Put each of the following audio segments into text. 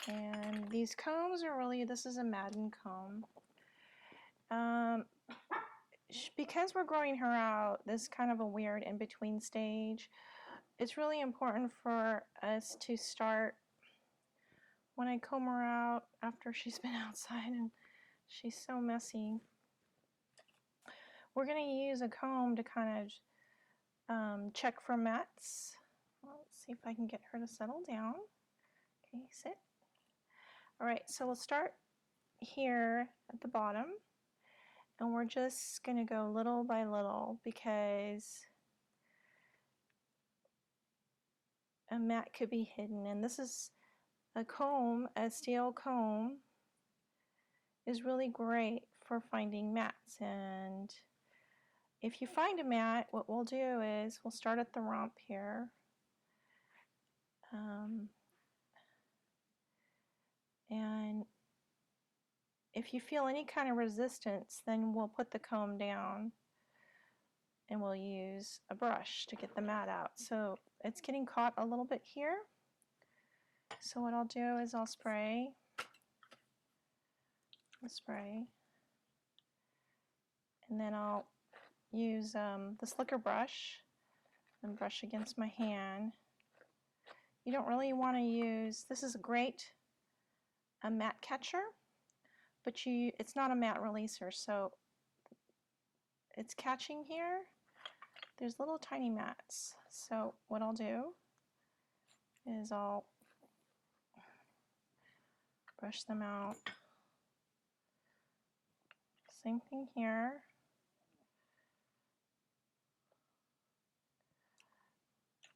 And these combs are really, this is a Madan comb. Because we're growing her out, this is kind of a weird in-between stage. It's really important for us to start when I comb her out after she's been outside and she's so messy. We're going to use a comb to kind of check for mats. Let's see if I can get her to settle down. Okay, sit. All right, so we'll start here at the bottom, and we're just going to go little by little because a mat could be hidden. And this is a comb, a steel comb is really great for finding mats. And if you find a mat, what we'll do is we'll start at the rump here. And if you feel any kind of resistance, then we'll put the comb down and we'll use a brush to get the mat out. So it's getting caught a little bit here. So what I'll do is I'll spray, and then I'll use the slicker brush and brush against my hand. You don't really want to use, this is a mat catcher, but it's not a mat releaser, so it's catching here. There's little tiny mats. So what I'll do is I'll brush them out. Same thing here.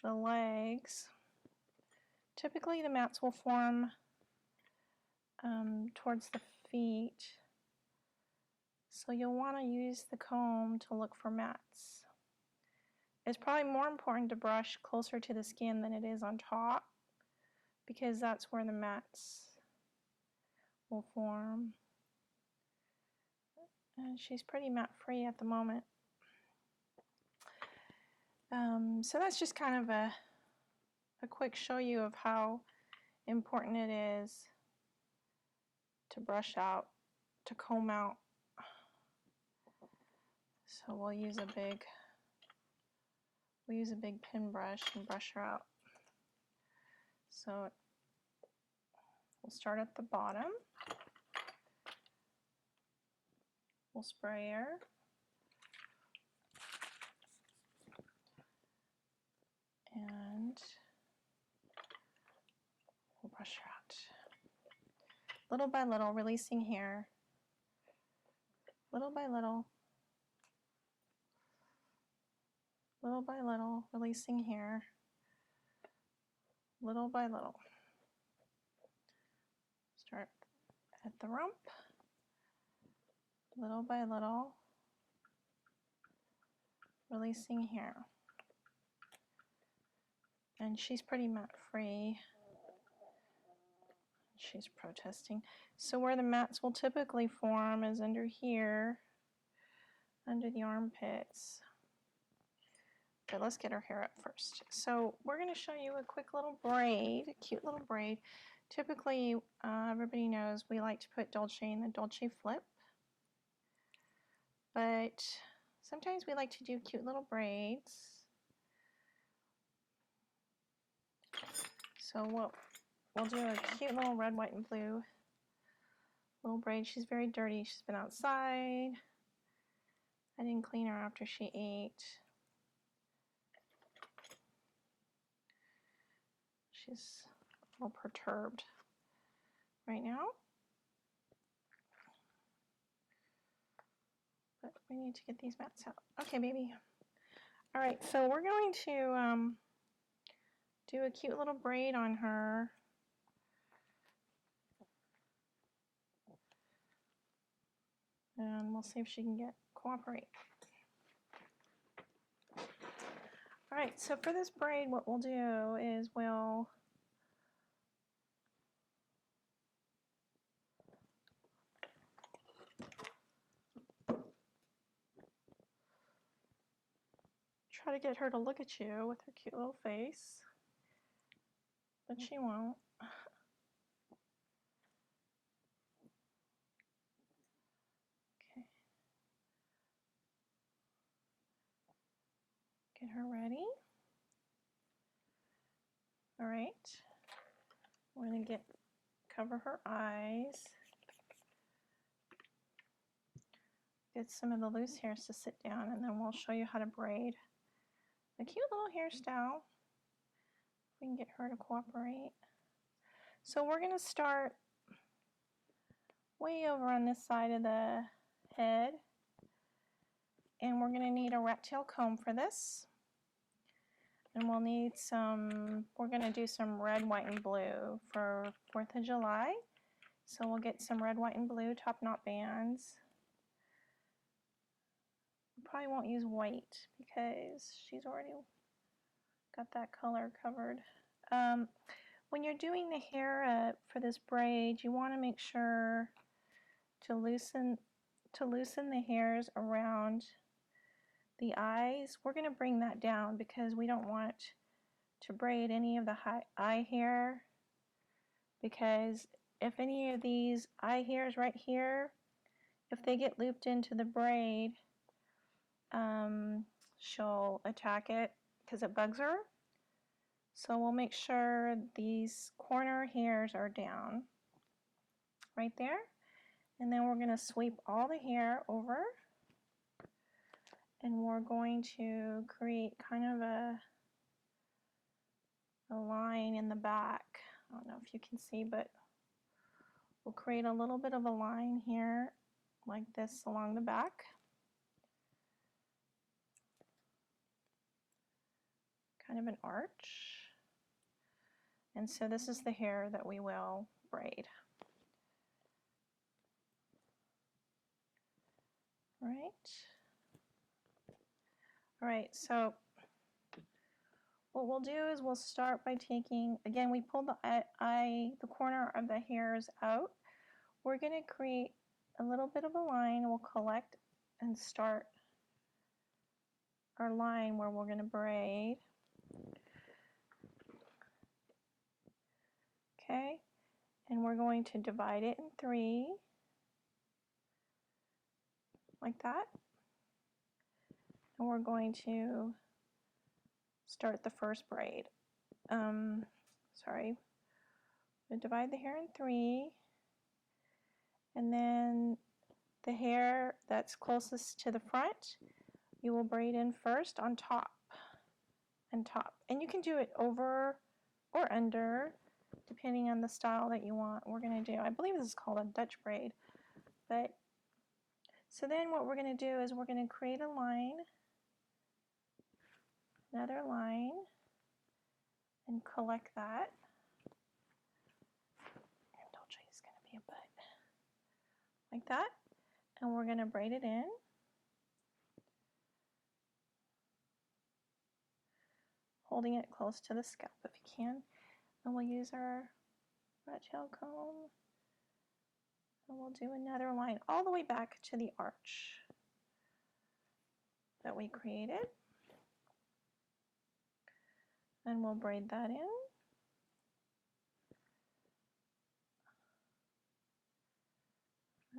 The legs. Typically the mats will form towards the feet. So you'll want to use the comb to look for mats. It's probably more important to brush closer to the skin than it is on top, because that's where the mats will form. And she's pretty mat free at the moment. So that's just kind of a quick show you of how important it is to brush out, to comb out. So we'll use a big pin brush and brush her out. So we'll start at the bottom. We'll spray her. And we'll brush her out. Little by little, releasing here. Little by little. Little by little, releasing here. Little by little. Start at the rump. Little by little, releasing here. And she's pretty mat free. She's protesting. So where the mats will typically form is under here, under the armpits. But let's get her hair up first. So we're going to show you a quick little braid, a cute little braid. Typically, everybody knows we like to put Dolce in the Dolce flip. But sometimes we like to do cute little braids. So we'll do a cute little red, white, and blue little braid. She's very dirty. She's been outside. I didn't clean her after she ate. She's a little perturbed right now. But we need to get these mats out. Okay, baby. All right, so we're going to do a cute little braid on her. And we'll see if she can cooperate. All right, so for this braid, what we'll do is we'll try to get her to look at you with her cute little face, but she won't. Get her ready. All right. We're going to cover her eyes. Get some of the loose hairs to sit down, and then we'll show you how to braid a cute little hairstyle. If we can get her to cooperate. So we're going to start way over on this side of the head, and we're going to need a rat tail comb for this. And we'll need we're going to do some red, white, and blue for 4th of July. So we'll get some red, white, and blue top knot bands. We probably won't use white because she's already got that color covered. When you're doing the hair up for this braid, you want to make sure to loosen the hairs around the eyes. We're going to bring that down because we don't want to braid any of the eye hair, because if any of these eye hairs right here, if they get looped into the braid, she'll attack it because it bugs her. So we'll make sure these corner hairs are down right there. And then we're going to sweep all the hair over, and we're going to create kind of a line in the back. I don't know if you can see, but we'll create a little bit of a line here like this along the back. Kind of an arch. And so this is the hair that we will braid. All right, so what we'll do is we'll start by taking, again, we pulled the corner of the hairs out. We're going to create a little bit of a line. We'll collect and start our line where we're going to braid. Okay, and we're going to divide it in 3, like that. And we're going to start the first braid. Sorry. We'll divide the hair in 3, and then the hair that's closest to the front, you will braid in first on top and top. And you can do it over or under, depending on the style that you want. We're going to do, I believe this is called a Dutch braid. But so then what we're going to do is we're going to create a line, another line, and collect that. And Dolce is going to be a butt. Like that. And we're going to braid it in. Holding it close to the scalp if you can. And we'll use our rat tail comb. And we'll do another line all the way back to the arch that we created. And we'll braid that in.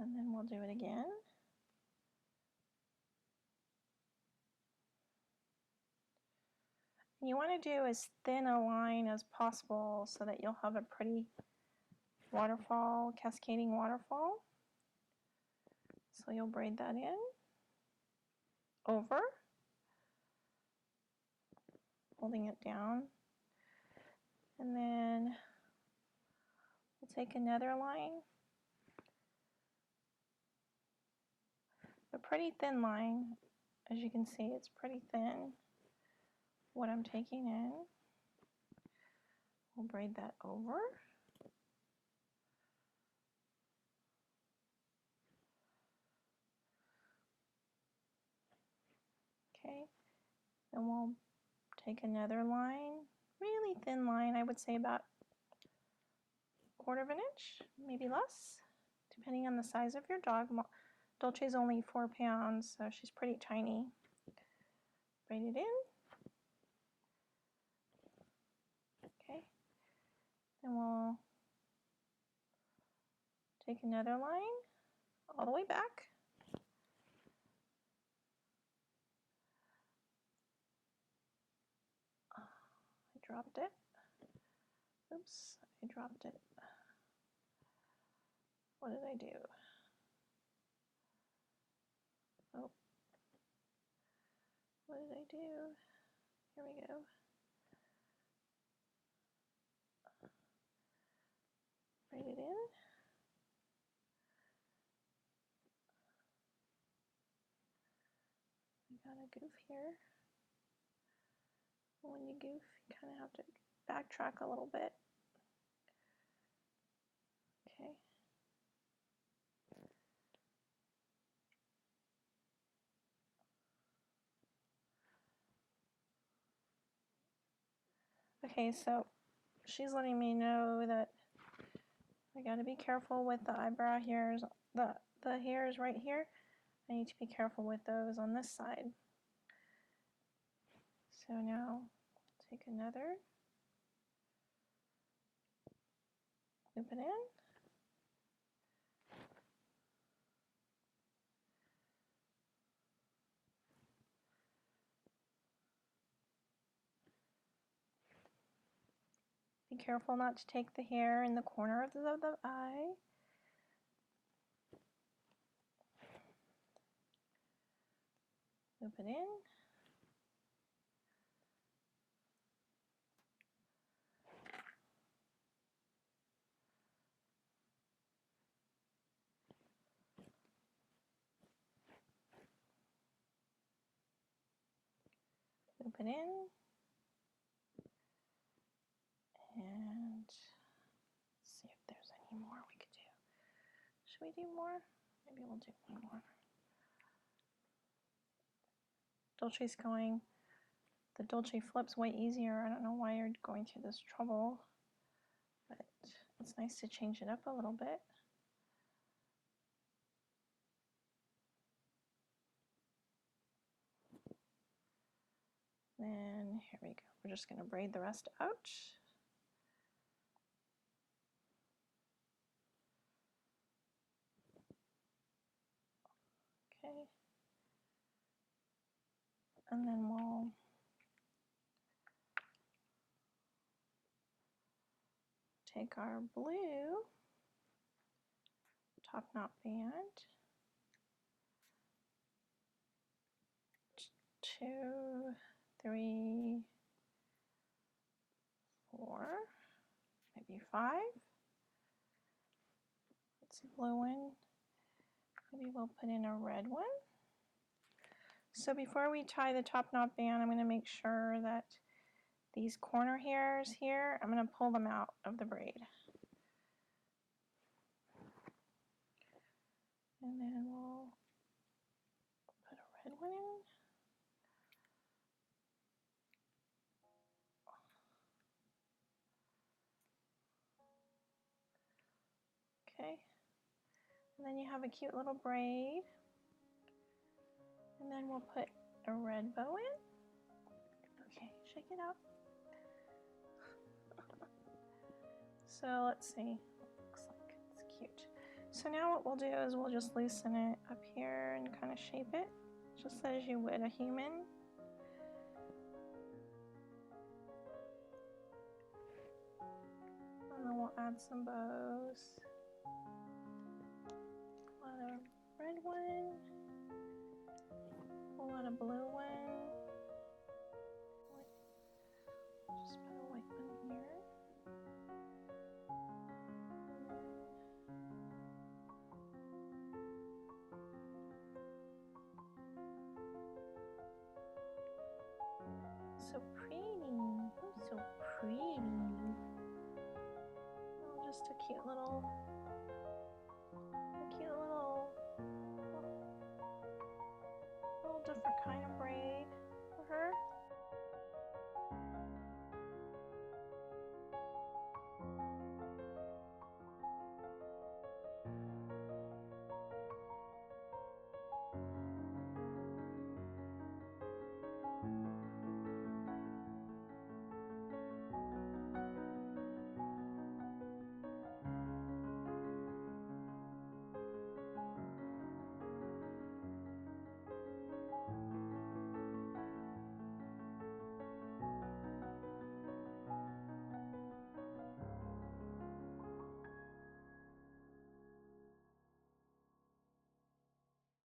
And then we'll do it again. And you want to do as thin a line as possible so that you'll have a pretty waterfall, cascading waterfall. So you'll braid that in, over, holding it down. And then we'll take another line, a pretty thin line. As you can see, it's pretty thin, what I'm taking in. We'll braid that over. Okay, then we'll take another line, really thin line, I would say about 1/4 of an inch, maybe less, depending on the size of your dog. Dolce's only 4 pounds, so she's pretty tiny. Braid it in. Okay, then we'll take another line all the way back. dropped it. Oops, I dropped it. What did I do? Oh, what did I do? Here we go. Braid it in. I got a goof here. When you goof, you kind of have to backtrack a little bit. Okay. Okay, so she's letting me know that I got to be careful with the eyebrow hairs, the hairs right here. I need to be careful with those on this side. So now take another, loop it in. Be careful not to take the hair in the corner of the eye. Loop it in. Loop it in. And let's see if there's any more we could do. Should we do more? Maybe we'll do one more. Dolce's going. The Dolce flip's way easier. I don't know why you're going through this trouble, but it's nice to change it up a little bit. Then here we go. We're just going to braid the rest out. Okay. And then we'll take our blue top knot band, 2, 3, 4, maybe 5. It's a blue one. Maybe we'll put in a red one. So before we tie the top knot band, I'm going to make sure that these corner hairs here, I'm going to pull them out of the braid. And then we'll put a red one in. Okay. And then you have a cute little braid. And then we'll put a red bow in. Okay, shake it out. So let's see. Looks like it's cute. So now what we'll do is we'll just loosen it up here and kind of shape it, just as you would a human. And then we'll add some bows. We'll add a red one. We'll add a blue one. Just put a white one here. So pretty. Oh, so pretty. Oh, just a cute little